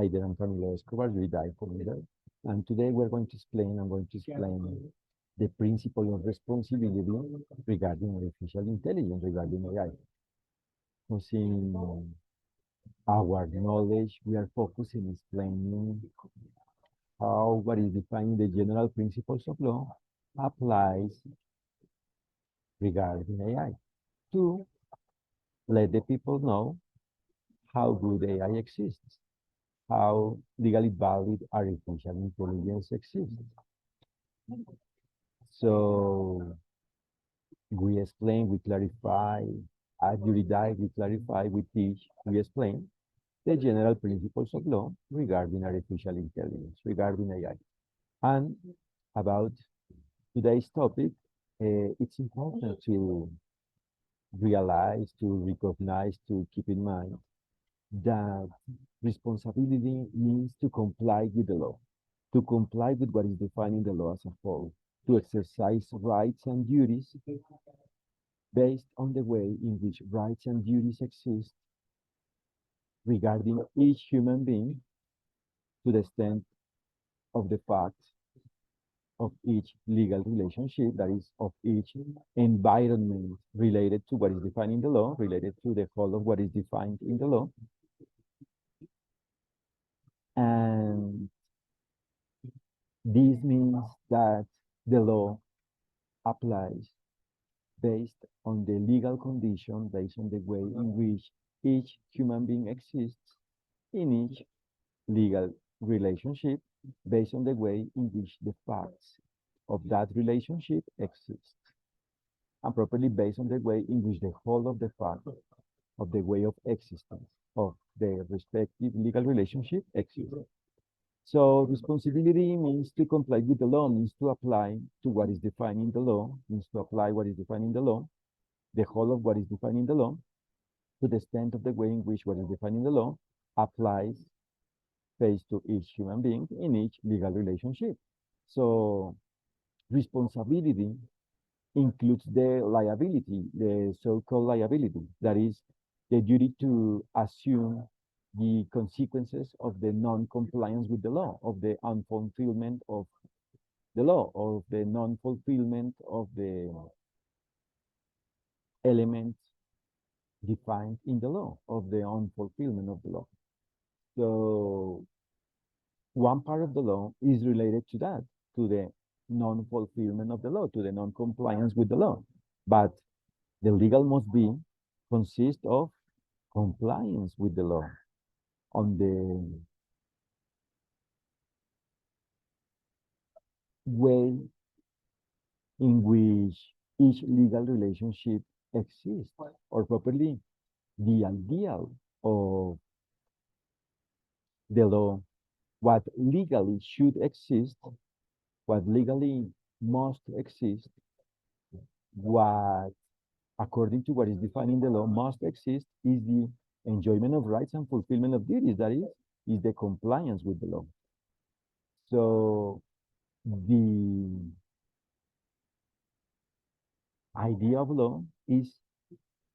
Hi there, I'm Camilo Escobar, JURIDAI founder, and today I'm going to explain the principle of responsibility regarding artificial intelligence, regarding AI. Using our knowledge, we are focusing on explaining how what is defined the general principles of law applies regarding AI to let the people know how good AI exists, how legally valid artificial intelligence exists. So we explain, we clarify, at JURIDAI, we clarify, we teach, we explain the general principles of law regarding artificial intelligence, regarding AI. And about today's topic, it's important to realize, to recognize, to keep in mind that responsibility means to comply with the law, to comply with what is defined in the law as a whole, to exercise rights and duties based on the way in which rights and duties exist regarding each human being to the extent of the facts of each legal relationship, that is, of each environment related to what is defined in the law, related to the whole of what is defined in the law. And this means that the law applies based on the legal condition, based on the way in which each human being exists in each legal relationship, based on the way in which the facts of that relationship exist, and properly based on the way in which the whole of the fact of the way of existence of the respective legal relationship exists. So responsibility means to comply with the law, means to apply to what is defined in the law, means to apply what is defined in the law, the whole of what is defined in the law, to the extent of the way in which what is defined in the law applies faced to each human being in each legal relationship. So responsibility includes the liability, the so-called liability, that is the duty to assume the consequences of the non-compliance with the law, of the unfulfillment of the law, of the non-fulfillment of the elements defined in the law, of the unfulfillment of the law. So one part of the law is related to that, to the non-fulfillment of the law, to the non-compliance with the law. But the legal must be consist of compliance with the law on the way in which each legal relationship exists, or properly the ideal of the law, what legally should exist, what legally must exist, what according to what is defined in the law must exist is the enjoyment of rights and fulfillment of duties, that is the compliance with the law. So the idea of law is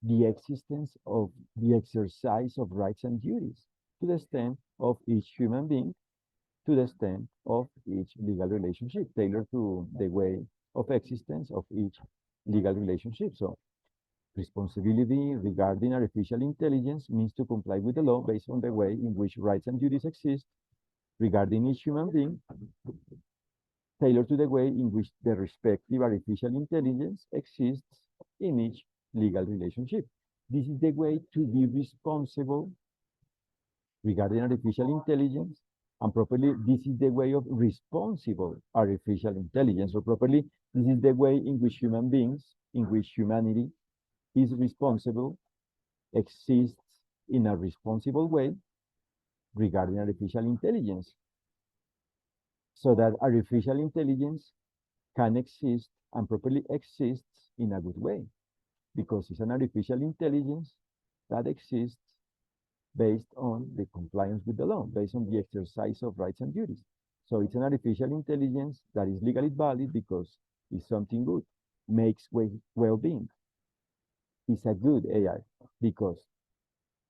the existence of the exercise of rights and duties to the extent of each human being, to the extent of each legal relationship, tailored to the way of existence of each legal relationship. So responsibility regarding artificial intelligence means to comply with the law based on the way in which rights and duties exist regarding each human being, tailored to the way in which the respective artificial intelligence exists in each legal relationship. This is the way to be responsible regarding artificial intelligence, and properly, this is the way of responsible artificial intelligence, or properly, this is the way in which human beings, in which humanity is responsible, exists in a responsible way regarding artificial intelligence, so that artificial intelligence can exist and properly exists in a good way, because it's an artificial intelligence that exists based on the compliance with the law, based on the exercise of rights and duties. So it's an artificial intelligence that is legally valid because it's something good, makes well-being. It's a good AI because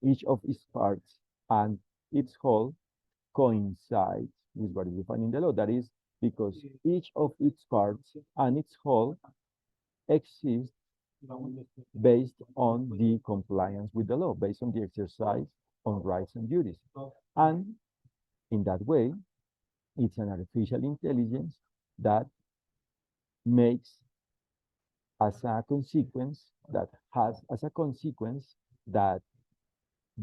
each of its parts and its whole coincides with what is defined in the law. That is because each of its parts and its whole exists based on the compliance with the law, based on the exercise on rights and duties. And in that way, it's an artificial intelligence that makes as a consequence, that has as a consequence, that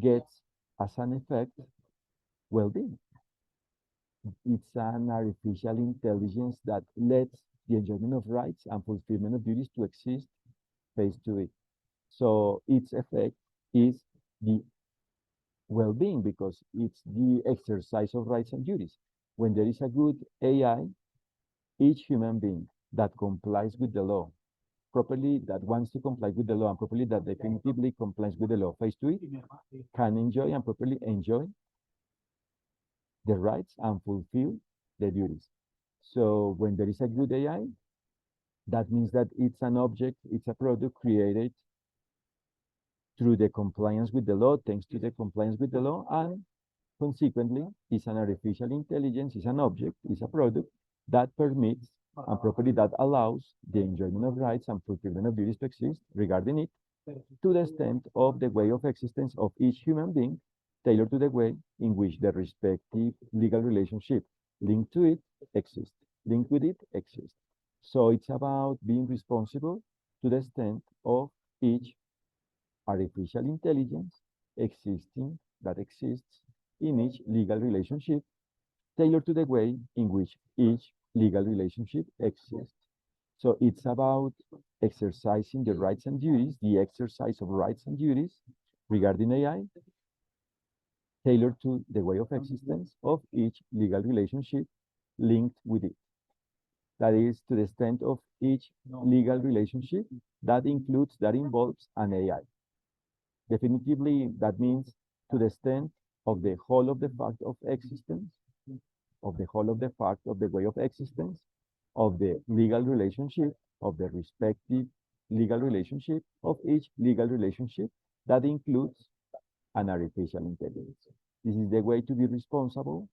gets as an effect well-being. It's an artificial intelligence that lets the enjoyment of rights and fulfillment of duties to exist face to it. So its effect is the well-being because it's the exercise of rights and duties. When there is a good AI, each human being that complies with the law properly, that wants to comply with the law and properly, that definitively complies with the law face to it, can enjoy and properly enjoy the rights and fulfill the duties. So when there is a good AI, that means that it's an object, it's a product created through the compliance with the law, thanks to the compliance with the law, and consequently, it's an artificial intelligence, it's an object, it's a product that permits and properly that allows the enjoyment of rights and fulfillment of duties to exist regarding it to the extent of the way of existence of each human being, tailored to the way in which the respective legal relationship linked to it exists, linked with it exists. So it's about being responsible to the extent of each artificial intelligence existing, that exists in each legal relationship, tailored to the way in which each legal relationship exists. So it's about exercising the rights and duties, the exercise of rights and duties regarding AI, tailored to the way of existence of each legal relationship linked with it. That is to the extent of each legal relationship that includes, that involves an AI. Definitively, that means to the extent of the whole of the fact of existence, of the whole of the fact of the way of existence, of the legal relationship, of the respective legal relationship, of each legal relationship that includes an artificial intelligence. This is the way to be responsible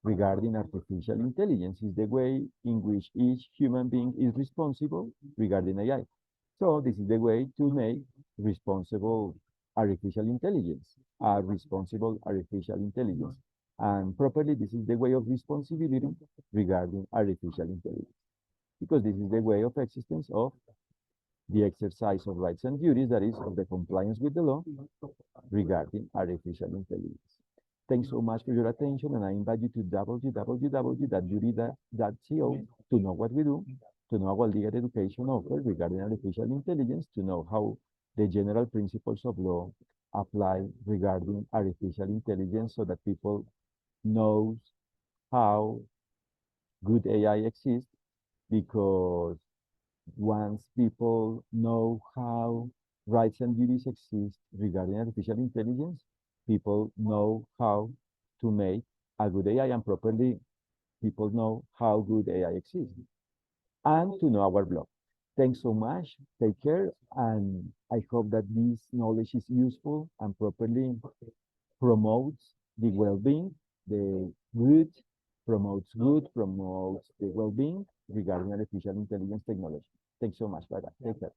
regarding artificial intelligence, is the way in which each human being is responsible regarding AI. So this is the way to make responsible artificial intelligence, a responsible artificial intelligence. And properly, this is the way of responsibility regarding artificial intelligence, because this is the way of existence of the exercise of rights and duties, that is, of the compliance with the law regarding artificial intelligence. Thanks so much for your attention, and I invite you to www.juridai.co to know what we do, to know our legal education offer regarding artificial intelligence, to know how the general principles of law apply regarding artificial intelligence so that people knows how good AI exists, because once people know how rights and duties exist regarding artificial intelligence, people know how to make a good AI, and properly people know how good AI exists, and to know our blog. Thanks so much. Take care. And I hope that this knowledge is useful and properly promotes the well-being, the good, promotes good, promotes the well-being regarding artificial intelligence technology. Thanks so much. Bye-bye. Take care.